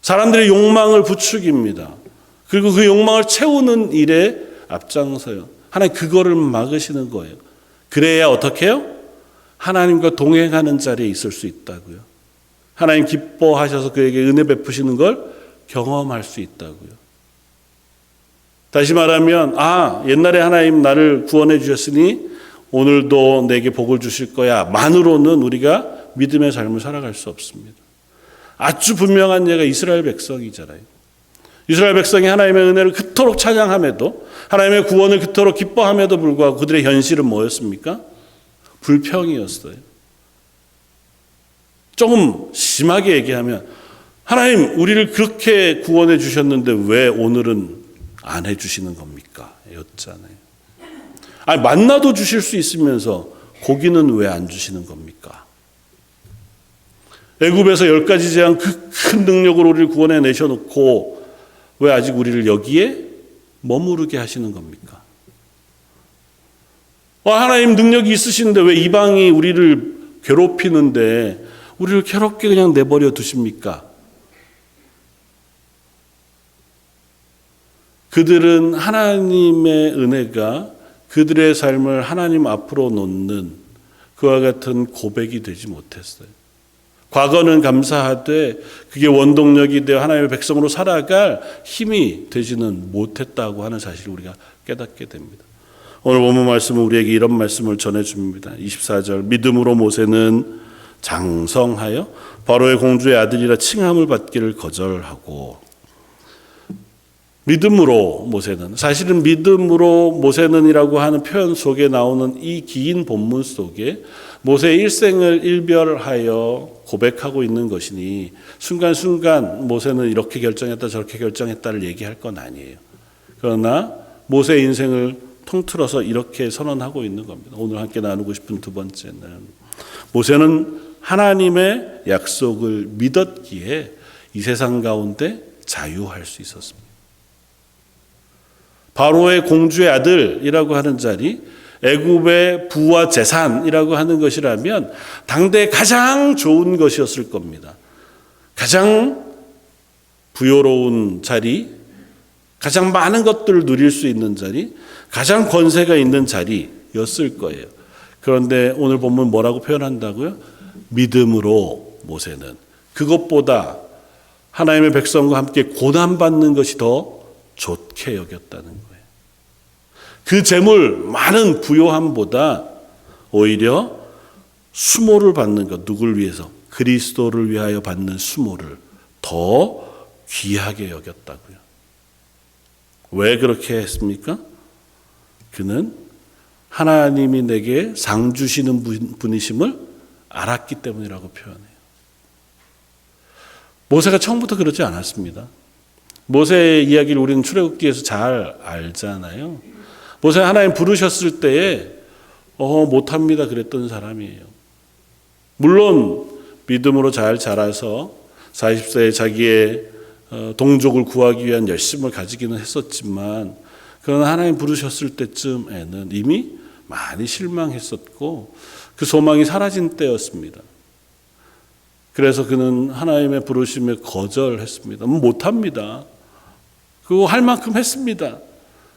사람들의 욕망을 부추깁니다. 그리고 그 욕망을 채우는 일에 앞장서요. 하나님 그거를 막으시는 거예요. 그래야 어떻게 해요? 하나님과 동행하는 자리에 있을 수 있다고요. 하나님 기뻐하셔서 그에게 은혜 베푸시는 걸 경험할 수 있다고요. 다시 말하면 옛날에 하나님 나를 구원해 주셨으니 오늘도 내게 복을 주실 거야 만으로는 우리가 믿음의 삶을 살아갈 수 없습니다. 아주 분명한 예가 이스라엘 백성이잖아요. 이스라엘 백성이 하나님의 은혜를 그토록 찬양함에도 하나님의 구원을 그토록 기뻐함에도 불구하고 그들의 현실은 뭐였습니까? 불평이었어요. 조금 심하게 얘기하면 하나님 우리를 그렇게 구원해 주셨는데 왜 오늘은 안 해주시는 겁니까? 였잖아요. 만나도 주실 수 있으면서 고기는 왜 안 주시는 겁니까? 애굽에서 10가지 재앙 그 큰 능력으로 우리를 구원해 내셔놓고 왜 아직 우리를 여기에 머무르게 하시는 겁니까? 하나님 능력이 있으신데 왜 이방이 우리를 괴롭히는데 우리를 괴롭게 그냥 내버려 두십니까? 그들은 하나님의 은혜가 그들의 삶을 하나님 앞으로 놓는 그와 같은 고백이 되지 못했어요. 과거는 감사하되 그게 원동력이 되어 하나님의 백성으로 살아갈 힘이 되지는 못했다고 하는 사실을 우리가 깨닫게 됩니다. 오늘 본문 말씀은 우리에게 이런 말씀을 전해줍니다. 24절 믿음으로 모세는 장성하여 바로의 공주의 아들이라 칭함을 받기를 거절하고, 믿음으로 모세는, 사실은 믿음으로 모세는이라고 하는 표현 속에 나오는 이 긴 본문 속에 모세의 일생을 일별하여 고백하고 있는 것이니 순간순간 모세는 이렇게 결정했다 저렇게 결정했다를 얘기할 건 아니에요. 그러나 모세의 인생을 통틀어서 이렇게 선언하고 있는 겁니다. 오늘 함께 나누고 싶은 두 번째는, 모세는 하나님의 약속을 믿었기에 이 세상 가운데 자유할 수 있었습니다. 바로의 공주의 아들이라고 하는 자리, 애굽의 부와 재산이라고 하는 것이라면 당대 가장 좋은 것이었을 겁니다. 가장 부요로운 자리, 가장 많은 것들을 누릴 수 있는 자리, 가장 권세가 있는 자리였을 거예요. 그런데 오늘 본문 뭐라고 표현한다고요? 믿음으로 모세는 그것보다 하나님의 백성과 함께 고난받는 것이 더 좋게 여겼다는 거예요. 그 재물 많은 부요함보다 오히려 수모를 받는 것, 누굴 위해서? 그리스도를 위하여 받는 수모를 더 귀하게 여겼다고요. 왜 그렇게 했습니까? 그는 하나님이 내게 상 주시는 분이심을 알았기 때문이라고 표현해요. 모세가 처음부터 그러지 않았습니다. 모세의 이야기를 우리는 출애굽기에서 잘 알잖아요. 모세 하나님 부르셨을 때에 못합니다 그랬던 사람이에요. 물론 믿음으로 잘 자라서 40세에 자기의 동족을 구하기 위한 열심을 가지기는 했었지만, 그러나 하나님 부르셨을 때쯤에는 이미 많이 실망했었고 그 소망이 사라진 때였습니다. 그래서 그는 하나님의 부르심에 거절했습니다. 못합니다. 그거 할 만큼 했습니다.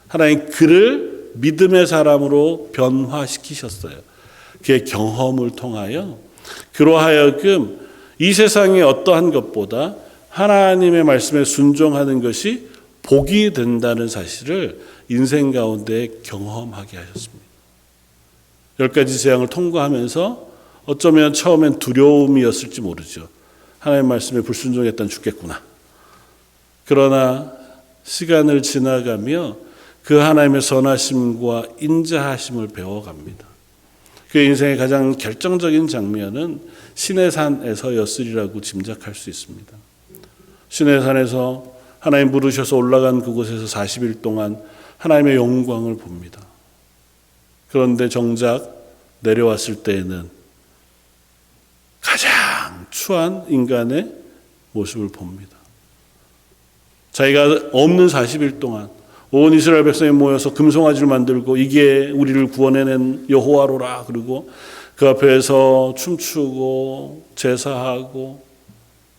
하나님 그를 믿음의 사람으로 변화시키셨어요. 그의 경험을 통하여 그로 하여금 이 세상의 어떠한 것보다 하나님의 말씀에 순종하는 것이 복이 된다는 사실을 인생 가운데 경험하게 하셨습니다. 10가지 재앙을 통과하면서 어쩌면 처음엔 두려움이었을지 모르죠. 하나님의 말씀에 불순종했다면 죽겠구나. 그러나 시간을 지나가며 그 하나님의 선하심과 인자하심을 배워갑니다. 그 인생의 가장 결정적인 장면은 시내산에서였으리라고 짐작할 수 있습니다. 시내산에서 하나님 부르셔서 올라간 그곳에서 40일 동안 하나님의 영광을 봅니다. 그런데 정작 내려왔을 때에는 가장 추한 인간의 모습을 봅니다. 자기가 없는 40일 동안 온 이스라엘 백성이 모여서 금송아지를 만들고 이게 우리를 구원해낸 여호와로라, 그리고 그 앞에서 춤추고 제사하고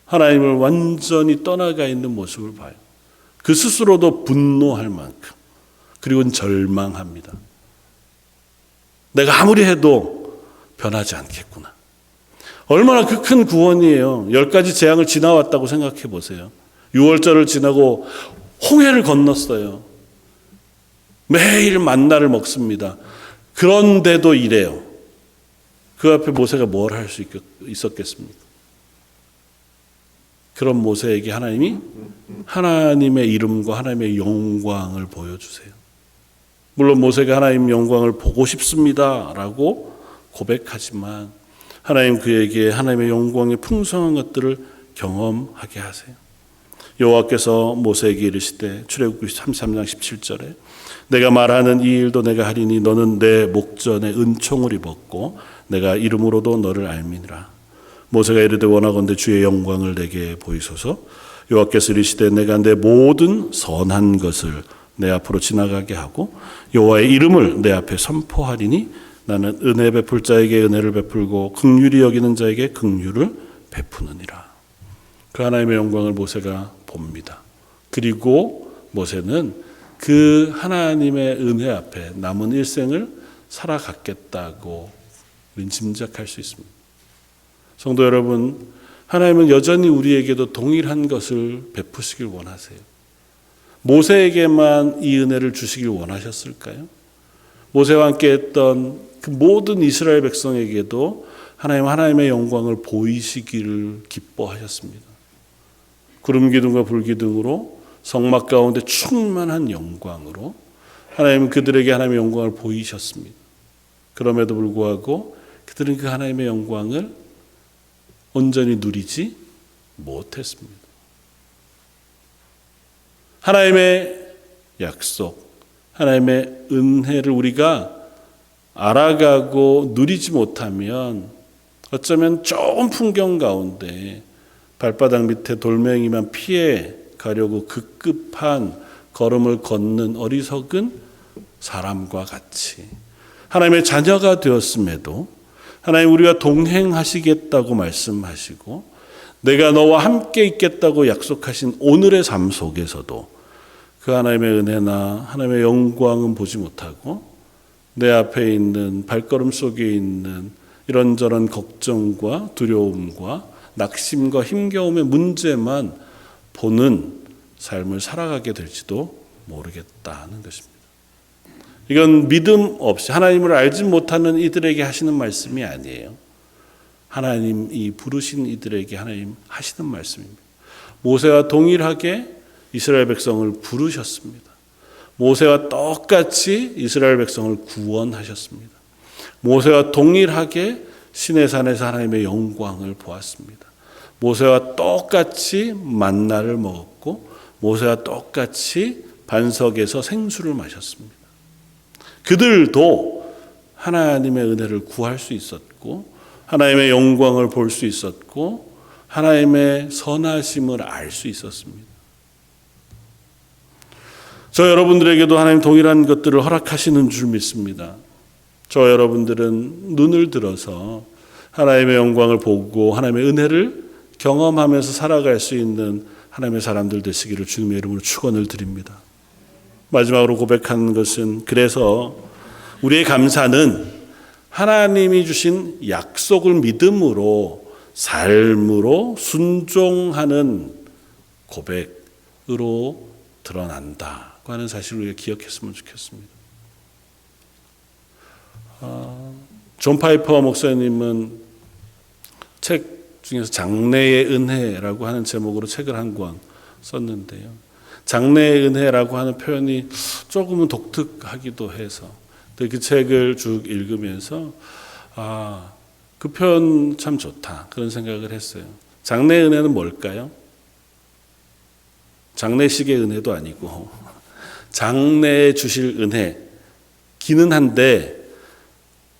하나님을 완전히 떠나가 있는 모습을 봐요. 그 스스로도 분노할 만큼, 그리고 절망합니다. 내가 아무리 해도 변하지 않겠구나. 얼마나 그 큰 구원이에요. 10가지 재앙을 지나왔다고 생각해 보세요. 6월절을 지나고 홍해를 건넜어요. 매일 만나를 먹습니다. 그런데도 이래요. 그 앞에 모세가 뭘 할 수 있었겠습니까? 그런 모세에게 하나님이 하나님의 이름과 하나님의 영광을 보여주세요. 물론 모세가 하나님 영광을 보고 싶습니다 라고 고백하지만 하나님 그에게 하나님의 영광의 풍성한 것들을 경험하게 하세요. 여호와께서 모세에게 이르시되, 출애굽기 33장 17절에 내가 말하는 이 일도 내가 하리니 너는 내 목전에 은총을 입었고 내가 이름으로도 너를 알미니라. 모세가 이르되 원하건대 주의 영광을 내게 보이소서. 여호와께서 이르시되 내가 내 모든 선한 것을 내 앞으로 지나가게 하고 여호와의 이름을 내 앞에 선포하리니 나는 은혜 베풀 자에게 은혜를 베풀고 긍휼히 여기는 자에게 긍휼을 베푸느니라. 그 하나님의 영광을 모세가 봅니다. 그리고 모세는 그 하나님의 은혜 앞에 남은 일생을 살아갔겠다고 우리는 짐작할 수 있습니다. 성도 여러분, 하나님은 여전히 우리에게도 동일한 것을 베푸시길 원하세요. 모세에게만 이 은혜를 주시길 원하셨을까요? 모세와 함께 했던 그 모든 이스라엘 백성에게도 하나님의 영광을 보이시기를 기뻐하셨습니다. 구름 기둥과 불 기둥으로 성막 가운데 충만한 영광으로 하나님은 그들에게 하나님의 영광을 보이셨습니다. 그럼에도 불구하고 그들은 그 하나님의 영광을 온전히 누리지 못했습니다. 하나님의 약속, 하나님의 은혜를 우리가 알아가고 누리지 못하면 어쩌면 좋은 풍경 가운데 발바닥 밑에 돌멩이만 피해 가려고 급급한 걸음을 걷는 어리석은 사람과 같이 하나님의 자녀가 되었음에도 하나님 우리와 동행하시겠다고 말씀하시고 내가 너와 함께 있겠다고 약속하신 오늘의 삶 속에서도 그 하나님의 은혜나 하나님의 영광은 보지 못하고 내 앞에 있는 발걸음 속에 있는 이런저런 걱정과 두려움과 낙심과 힘겨움의 문제만 보는 삶을 살아가게 될지도 모르겠다는 것입니다. 이건 믿음 없이 하나님을 알지 못하는 이들에게 하시는 말씀이 아니에요. 하나님이 부르신 이들에게 하나님 하시는 말씀입니다. 모세와 동일하게 이스라엘 백성을 부르셨습니다. 모세와 똑같이 이스라엘 백성을 구원하셨습니다. 모세와 동일하게 시내산에서 하나님의 영광을 보았습니다. 모세와 똑같이 만나를 먹었고 모세와 똑같이 반석에서 생수를 마셨습니다. 그들도 하나님의 은혜를 구할 수 있었고 하나님의 영광을 볼 수 있었고 하나님의 선하심을 알 수 있었습니다. 저 여러분들에게도 하나님 동일한 것들을 허락하시는 줄 믿습니다. 저 여러분들은 눈을 들어서 하나님의 영광을 보고 하나님의 은혜를 경험하면서 살아갈 수 있는 하나님의 사람들 되시기를 주님의 이름으로 축원을 드립니다. 마지막으로 고백하는 것은 그래서 우리의 감사는 하나님이 주신 약속을 믿음으로 삶으로 순종하는 고백으로 드러난다고 하는 사실을 우리가 기억했으면 좋겠습니다. 존 파이퍼 목사님은 책 중에서 장래의 은혜라고 하는 제목으로 책을 한 권 썼는데요. 장래의 은혜라고 하는 표현이 조금은 독특하기도 해서 그 책을 쭉 읽으면서 그 표현 참 좋다 그런 생각을 했어요. 장래의 은혜는 뭘까요? 장례식의 은혜도 아니고 장래에 주실 은혜기는 한데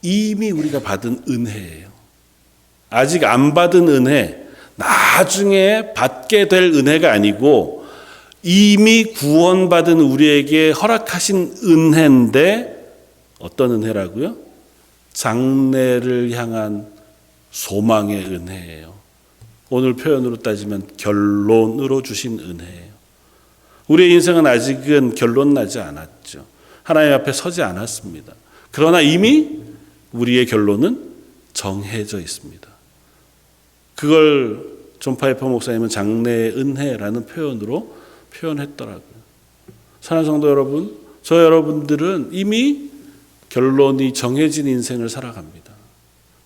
이미 우리가 받은 은혜예요. 아직 안 받은 은혜, 나중에 받게 될 은혜가 아니고 이미 구원받은 우리에게 허락하신 은혜인데 어떤 은혜라고요? 장래를 향한 소망의 은혜예요. 오늘 표현으로 따지면 결론으로 주신 은혜예요. 우리의 인생은 아직은 결론 나지 않았죠. 하나님 앞에 서지 않았습니다. 그러나 이미 우리의 결론은 정해져 있습니다. 그걸 존 파이퍼 목사님은 장래의 은혜라는 표현으로 표현했더라고요. 사랑하는 성도 여러분, 저 여러분들은 이미 결론이 정해진 인생을 살아갑니다.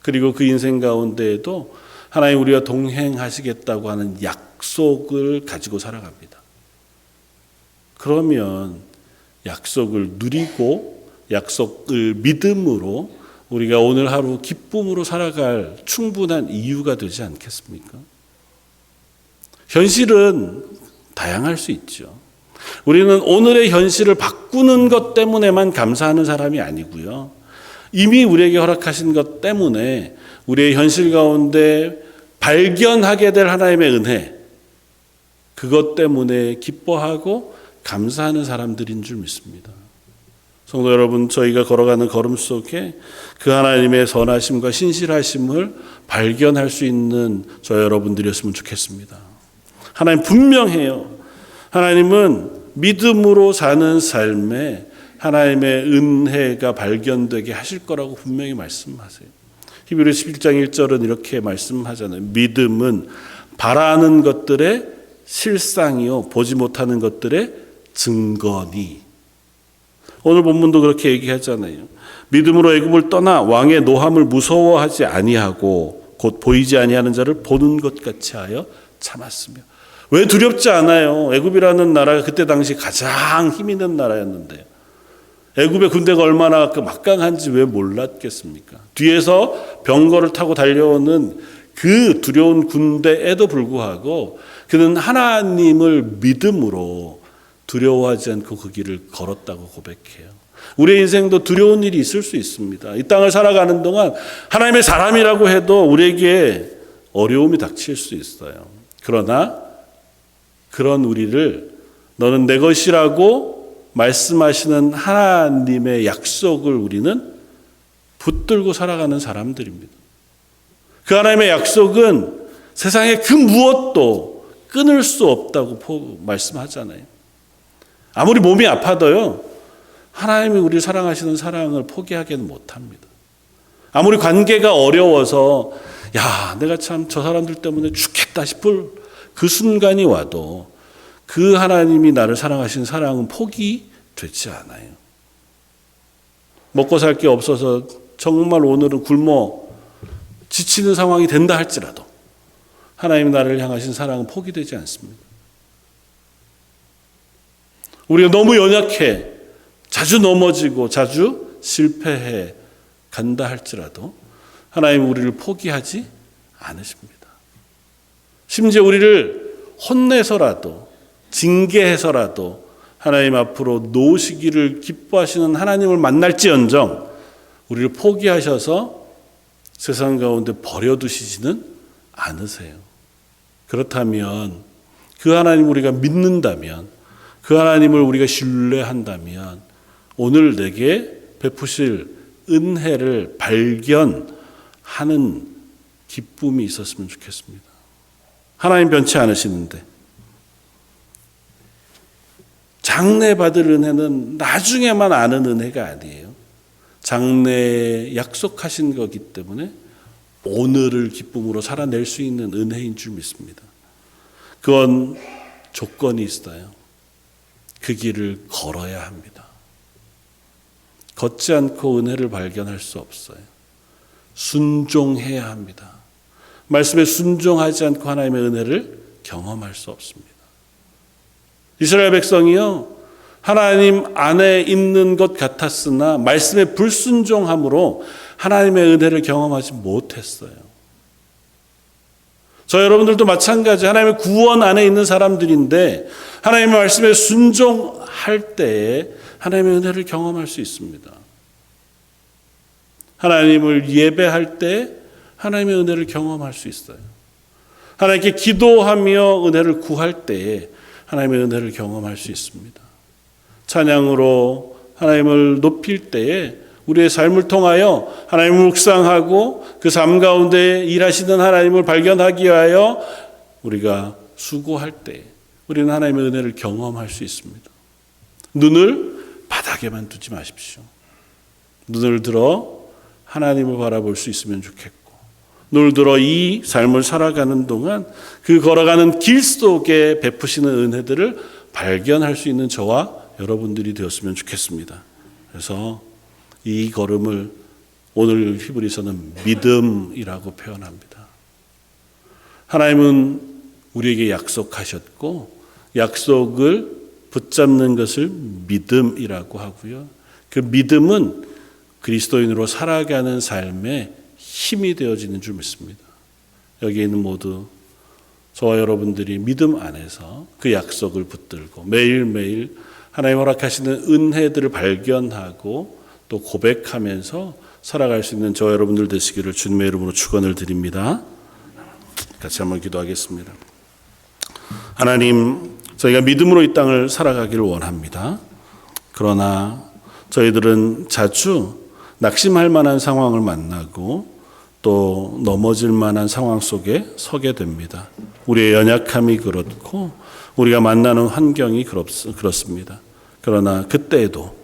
그리고 그 인생 가운데에도 하나님 우리와 동행하시겠다고 하는 약속을 가지고 살아갑니다. 그러면 약속을 누리고 약속을 믿음으로 우리가 오늘 하루 기쁨으로 살아갈 충분한 이유가 되지 않겠습니까? 현실은 다양할 수 있죠. 우리는 오늘의 현실을 바꾸는 것 때문에만 감사하는 사람이 아니고요. 이미 우리에게 허락하신 것 때문에 우리의 현실 가운데 발견하게 될 하나님의 은혜, 그것 때문에 기뻐하고 감사하는 사람들인 줄 믿습니다. 성도 여러분, 저희가 걸어가는 걸음 속에 그 하나님의 선하심과 신실하심을 발견할 수 있는 저 여러분들이었으면 좋겠습니다. 하나님 분명해요. 하나님은 믿음으로 사는 삶에 하나님의 은혜가 발견되게 하실 거라고 분명히 말씀하세요. 히브리서 11장 1절은 이렇게 말씀하잖아요. 믿음은 바라는 것들의 실상이요 보지 못하는 것들의 증거니. 오늘 본문도 그렇게 얘기하잖아요. 믿음으로 애굽을 떠나 왕의 노함을 무서워하지 아니하고 곧 보이지 아니하는 자를 보는 것 같이 하여 참았으며. 왜 두렵지 않아요? 애굽이라는 나라가 그때 당시 가장 힘 있는 나라였는데 애굽의 군대가 얼마나 막강한지 왜 몰랐겠습니까? 뒤에서 병거를 타고 달려오는 그 두려운 군대에도 불구하고 그는 하나님을 믿음으로 두려워하지 않고 그 길을 걸었다고 고백해요. 우리의 인생도 두려운 일이 있을 수 있습니다. 이 땅을 살아가는 동안 하나님의 사람이라고 해도 우리에게 어려움이 닥칠 수 있어요. 그러나 그런 우리를 너는 내 것이라고 말씀하시는 하나님의 약속을 우리는 붙들고 살아가는 사람들입니다. 그 하나님의 약속은 세상의 그 무엇도 끊을 수 없다고 말씀하잖아요. 아무리 몸이 아파도요, 하나님이 우리를 사랑하시는 사랑을 포기하기는 못합니다. 아무리 관계가 어려워서 야, 내가 참 저 사람들 때문에 죽겠다 싶을 그 순간이 와도 그 하나님이 나를 사랑하시는 사랑은 포기되지 않아요. 먹고 살 게 없어서 정말 오늘은 굶어 지치는 상황이 된다 할지라도 하나님이 나를 향하신 사랑은 포기되지 않습니다. 우리가 너무 연약해 자주 넘어지고 자주 실패해 간다 할지라도 하나님은 우리를 포기하지 않으십니다. 심지어 우리를 혼내서라도 징계해서라도 하나님 앞으로 놓으시기를 기뻐하시는 하나님을 만날지언정 우리를 포기하셔서 세상 가운데 버려두시지는 않으세요. 그렇다면 그 하나님 우리가 믿는다면, 그 하나님을 우리가 신뢰한다면 오늘 내게 베푸실 은혜를 발견하는 기쁨이 있었으면 좋겠습니다. 하나님 변치 않으시는데 장래 받을 은혜는 나중에만 아는 은혜가 아니에요. 장래에 약속하신 거기 때문에 오늘을 기쁨으로 살아낼 수 있는 은혜인 줄 믿습니다. 그건 조건이 있어요. 그 길을 걸어야 합니다. 걷지 않고 은혜를 발견할 수 없어요. 순종해야 합니다. 말씀에 순종하지 않고 하나님의 은혜를 경험할 수 없습니다. 이스라엘 백성이요, 하나님 안에 있는 것 같았으나 말씀에 불순종함으로 하나님의 은혜를 경험하지 못했어요. 저 여러분들도 마찬가지 하나님의 구원 안에 있는 사람들인데 하나님의 말씀에 순종할 때에 하나님의 은혜를 경험할 수 있습니다. 하나님을 예배할 때 하나님의 은혜를 경험할 수 있어요. 하나님께 기도하며 은혜를 구할 때에 하나님의 은혜를 경험할 수 있습니다. 찬양으로 하나님을 높일 때에 우리의 삶을 통하여 하나님을 묵상하고 그 삶 가운데 일하시는 하나님을 발견하기 위하여 우리가 수고할 때 우리는 하나님의 은혜를 경험할 수 있습니다. 눈을 바닥에만 두지 마십시오. 눈을 들어 하나님을 바라볼 수 있으면 좋겠고, 눈을 들어 이 삶을 살아가는 동안 그 걸어가는 길 속에 베푸시는 은혜들을 발견할 수 있는 저와 여러분들이 되었으면 좋겠습니다. 그래서 이 걸음을 오늘 히브리서는 믿음이라고 표현합니다. 하나님은 우리에게 약속하셨고 약속을 붙잡는 것을 믿음이라고 하고요. 그 믿음은 그리스도인으로 살아가는 삶의 힘이 되어지는 줄 믿습니다. 여기 있는 모두 저와 여러분들이 믿음 안에서 그 약속을 붙들고 매일매일 하나님 허락하시는 은혜들을 발견하고 또 고백하면서 살아갈 수 있는 저와 여러분들 되시기를 주님의 이름으로 축원을 드립니다. 같이 한번 기도하겠습니다. 하나님, 저희가 믿음으로 이 땅을 살아가기를 원합니다. 그러나 저희들은 자주 낙심할 만한 상황을 만나고 또 넘어질 만한 상황 속에 서게 됩니다. 우리의 연약함이 그렇고 우리가 만나는 환경이 그렇습니다. 그러나 그때에도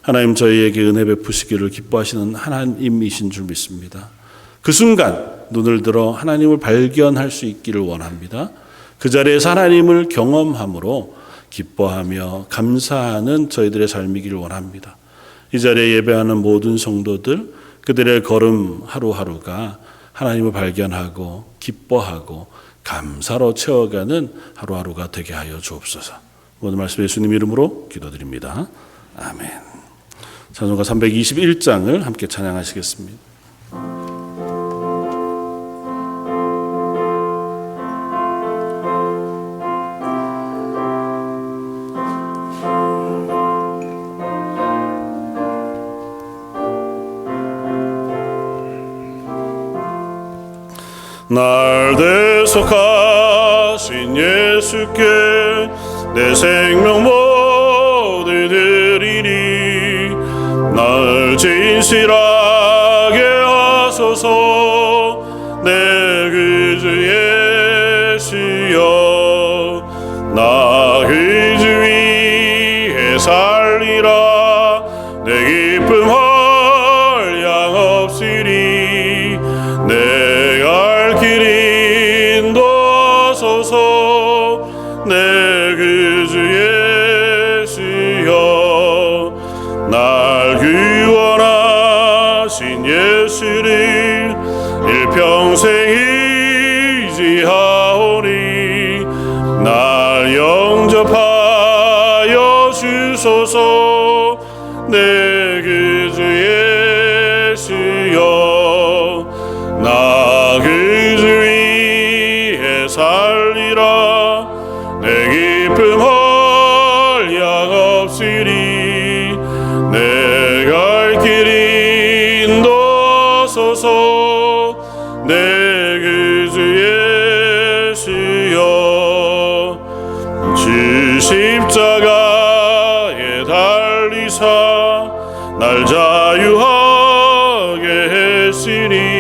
하나님 저희에게 은혜 베푸시기를 기뻐하시는 하나님이신 줄 믿습니다. 그 순간 눈을 들어 하나님을 발견할 수 있기를 원합니다. 그 자리에서 하나님을 경험함으로 기뻐하며 감사하는 저희들의 삶이기를 원합니다. 이 자리에 예배하는 모든 성도들, 그들의 걸음 하루하루가 하나님을 발견하고 기뻐하고 감사로 채워가는 하루하루가 되게 하여 주옵소서. 모든 말씀 예수님 이름으로 기도드립니다. 아멘. 찬송가 321장을 함께 찬양하시겠습니다. 날 대속하신 예수께 내 생명 모두 드리니 날 진실하게 하소서. 내 그 주 예수여 나 그 주 위에 살리라. 내 기쁨 한량없으리. 내 갈 길 인도하소서. 내 그 주 예수여 날 구원하신 예수를 일평생 의지하오니 날 영접하여 주소서. 내 그 주 예수여 나 그 주 위에 살리라. 내 기쁨 한량없으리. 내 갈 길 인도하소서. 내 그 주 예수여 주 십자가에 달리사 날 자유하게 했으니